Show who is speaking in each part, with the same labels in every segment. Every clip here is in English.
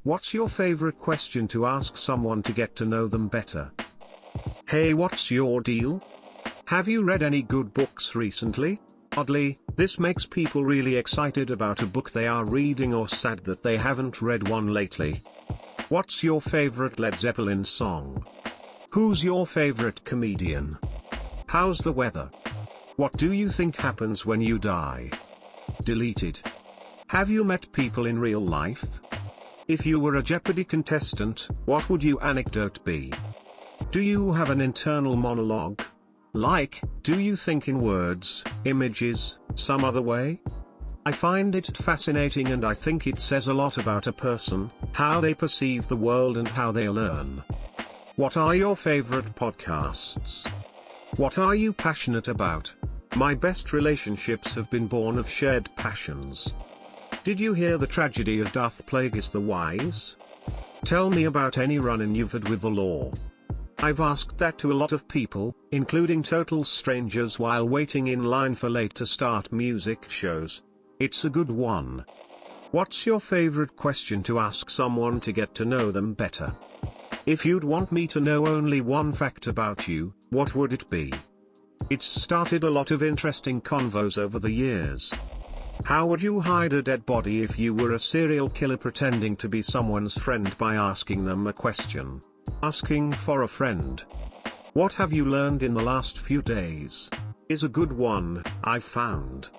Speaker 1: What's your favorite question to ask someone to get to know them better? Hey, what's your deal? Have you read any good books recently? Oddly, this makes people really excited about a book they are reading or sad that they haven't read one lately. What's your favorite Led Zeppelin song? Who's your favorite comedian? How's the weather? What do you think happens when you die? Deleted. Have you met people in real life? If you were a Jeopardy contestant, what would your anecdote be? Do you have an internal monologue? Like, do you think in words, images, some other way? I find it fascinating and I think it says a lot about a person, how they perceive the world and how they learn. What are your favorite podcasts? What are you passionate about? My best relationships have been born of shared passions. Did you hear the tragedy of doth plagueis the wise? Tell me about any run-in you've had with the law. I've asked that to a lot of people, including total strangers while waiting in line for late to start music shows. It's a good one. What's your favorite question to ask someone to get to know them better? If you'd want me to know only one fact about you, what would it be? It's started a lot of interesting convos over the years. How would you hide a dead body if you were a serial killer pretending to be someone's friend by asking them a question? Asking for a friend. What have you learned in the last few days? Is a good one, I've found.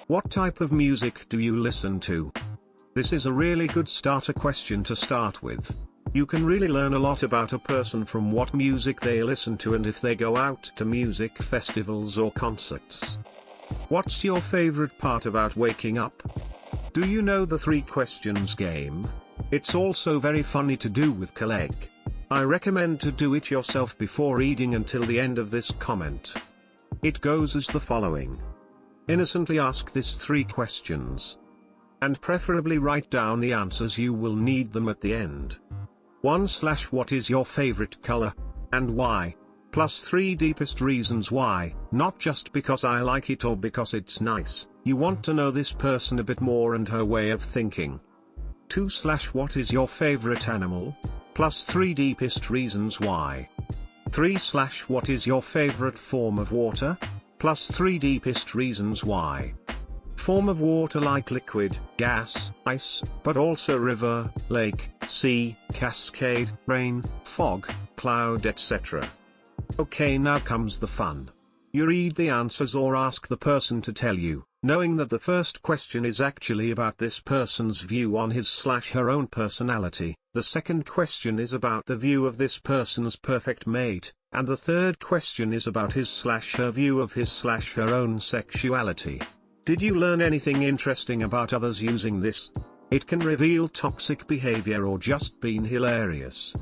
Speaker 1: What type of music do you listen to? This is a really good starter question to start with. You can really learn a lot about a person from what music they listen to and if they go out to music festivals or concerts. What's your favorite part about waking up? Do you know the 3 questions game? It's also very funny to do with colleague. I recommend to do it yourself before reading until the end of this comment. It goes as the following. Innocently ask this 3 questions. And preferably write down the answers, you will need them at the end. 1/What is your favorite color, and why? +3 deepest reasons why, not just because I like it or because it's nice, you want to know this person a bit more and her way of thinking. 2/What is your favorite animal? +3 deepest reasons why. 3/What is your favorite form of water? +3 deepest reasons why. Form of water like liquid, gas, ice, but also river, lake, sea, cascade, rain, fog, cloud, etc. Okay, now comes the fun. You read the answers or ask the person to tell you, knowing that the first question is actually about this person's view on his/her own personality, the second question is about the view of this person's perfect mate, and the third question is about his/her view of his/her own sexuality. Did you learn anything interesting about others using this? It can reveal toxic behavior or just been hilarious.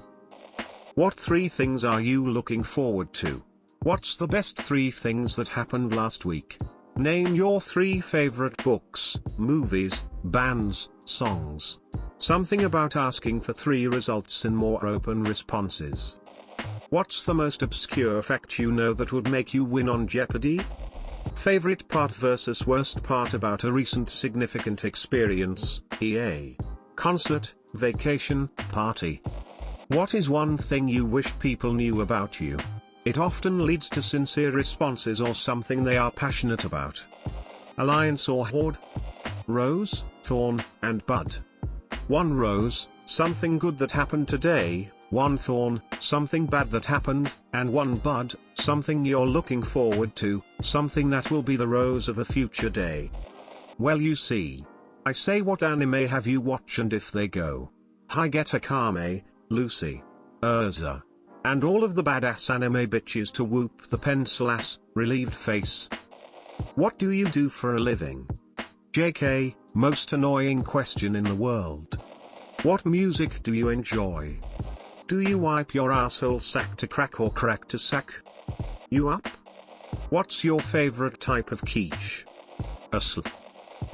Speaker 1: What 3 things are you looking forward to? What's the best 3 things that happened last week? Name your 3 favorite books, movies, bands, songs. Something about asking for 3 results in more open responses. What's the most obscure fact you know that would make you win on Jeopardy? Favorite part versus worst part about a recent significant experience, e.a. concert, vacation, party. What is one thing you wish people knew about you? It often leads to sincere responses or something they are passionate about. Alliance or horde? Rose, thorn, and bud. 1 rose, something good that happened today, 1 thorn, something bad that happened, and 1 bud, something you're looking forward to, something that will be the rose of a future day. Well, you see. I say what anime have you watched and if they go. Higeta Kame, Lucy, Urza. And all of the badass anime bitches to whoop the pencil ass, relieved face. What do you do for a living? JK, most annoying question in the world. What music do you enjoy? Do you wipe your asshole sack to crack or crack to sack? You up? What's your favorite type of quiche?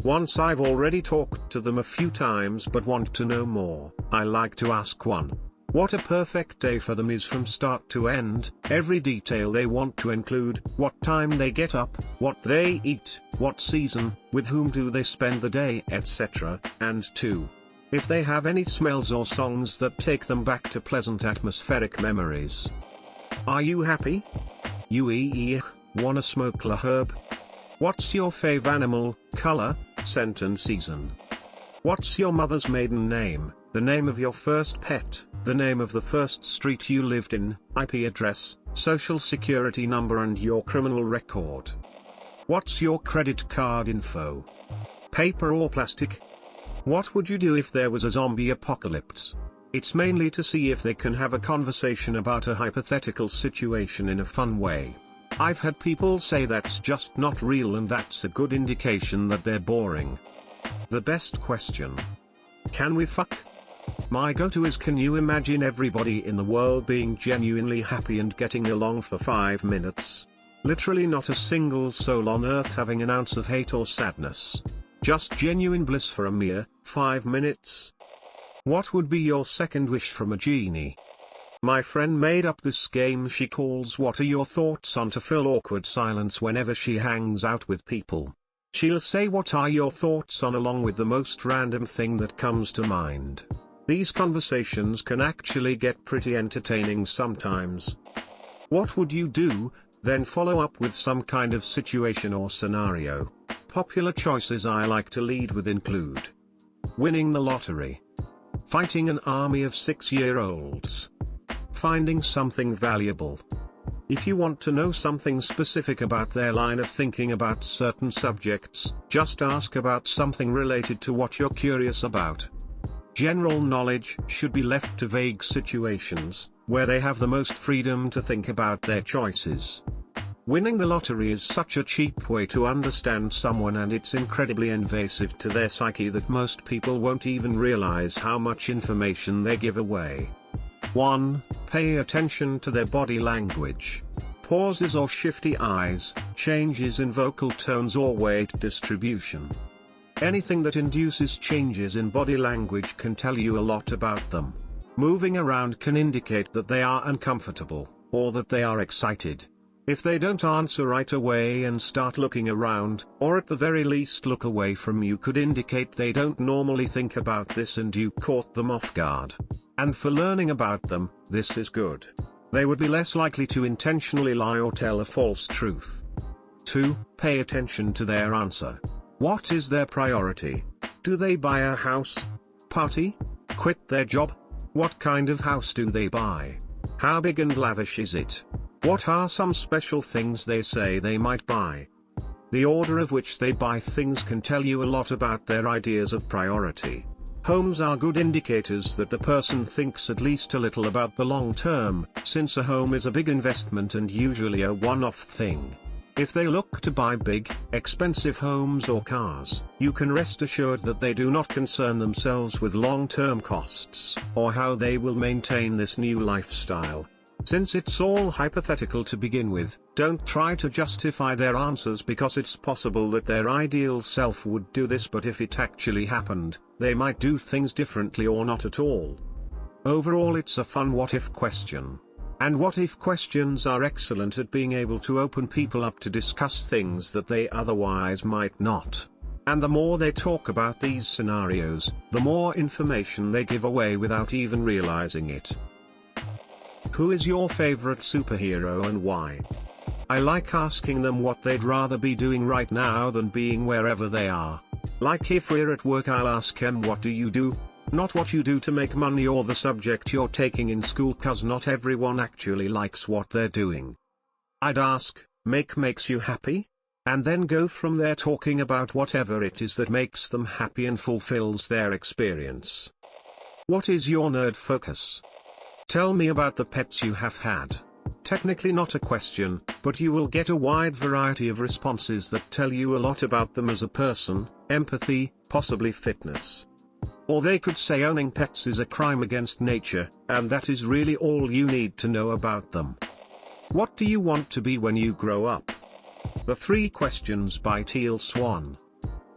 Speaker 1: Once I've already talked to them a few times but want to know more, I like to ask one. What a perfect day for them is from start to end, every detail they want to include, what time they get up, what they eat, what season, with whom do they spend the day, etc. And 2. If they have any smells or songs that take them back to pleasant atmospheric memories. Are you happy? Wanna smoke la herb? What's your fave animal, color, scent and season? What's your mother's maiden name, the name of your first pet, the name of the first street you lived in, IP address, social security number and your criminal record? What's your credit card info? Paper or plastic? What would you do if there was a zombie apocalypse? It's mainly to see if they can have a conversation about a hypothetical situation in a fun way. I've had people say that's just not real and that's a good indication that they're boring. The best question. Can we fuck? My go-to is, can you imagine everybody in the world being genuinely happy and getting along for 5 minutes? Literally not a single soul on earth having an ounce of hate or sadness. Just genuine bliss for a mere 5 minutes. What would be your second wish from a genie? My friend made up this game she calls What Are Your Thoughts On to fill awkward silence whenever she hangs out with people. She'll say what are your thoughts on along with the most random thing that comes to mind. These conversations can actually get pretty entertaining sometimes. What would you do? Then follow up with some kind of situation or scenario. Popular choices I like to lead with include winning the lottery, fighting an army of 6-year-olds, finding something valuable. If you want to know something specific about their line of thinking about certain subjects, just ask about something related to what you're curious about. General knowledge should be left to vague situations, where they have the most freedom to think about their choices. Winning the lottery is such a cheap way to understand someone, and it's incredibly invasive to their psyche that most people won't even realize how much information they give away. 1. Pay attention to their body language. Pauses or shifty eyes, changes in vocal tones or weight distribution. Anything that induces changes in body language can tell you a lot about them. Moving around can indicate that they are uncomfortable, or that they are excited. If they don't answer right away and start looking around, or at the very least look away from you, could indicate they don't normally think about this and you caught them off guard. And for learning about them, this is good. They would be less likely to intentionally lie or tell a false truth. 2. Pay attention to their answer. What is their priority? Do they buy a house? Party? Quit their job? What kind of house do they buy? How big and lavish is it? What are some special things they say they might buy? The order of which they buy things can tell you a lot about their ideas of priority. Homes are good indicators that the person thinks at least a little about the long term, since a home is a big investment and usually a one-off thing. If they look to buy big, expensive homes or cars, you can rest assured that they do not concern themselves with long-term costs, or how they will maintain this new lifestyle. Since it's all hypothetical to begin with, don't try to justify their answers because it's possible that their ideal self would do this, but if it actually happened, they might do things differently or not at all. Overall, it's a fun what-if question. And what-if questions are excellent at being able to open people up to discuss things that they otherwise might not. And the more they talk about these scenarios, the more information they give away without even realizing it. Who is your favorite superhero and why? I like asking them what they'd rather be doing right now than being wherever they are. Like if we're at work, I'll ask them, what do you do? Not what you do to make money or the subject you're taking in school, cause not everyone actually likes what they're doing. I'd ask, makes you happy? And then go from there, talking about whatever it is that makes them happy and fulfills their experience. What is your nerd focus? Tell me about the pets you have had. Technically not a question, but you will get a wide variety of responses that tell you a lot about them as a person, empathy, possibly fitness. Or they could say owning pets is a crime against nature, and that is really all you need to know about them. What do you want to be when you grow up? The 3 questions by Teal Swan.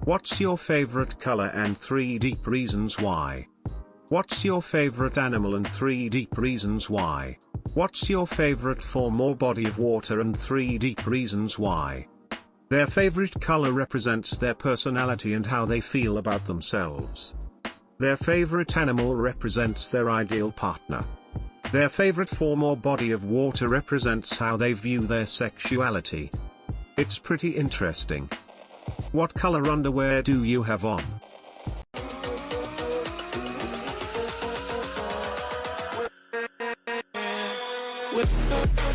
Speaker 1: What's your favorite color and 3 deep reasons why? What's your favorite animal and 3 deep reasons why? What's your favorite form or body of water and 3 deep reasons why? Their favorite color represents their personality and how they feel about themselves. Their favorite animal represents their ideal partner. Their favorite form or body of water represents how they view their sexuality. It's pretty interesting. What color underwear do you have on?
Speaker 2: With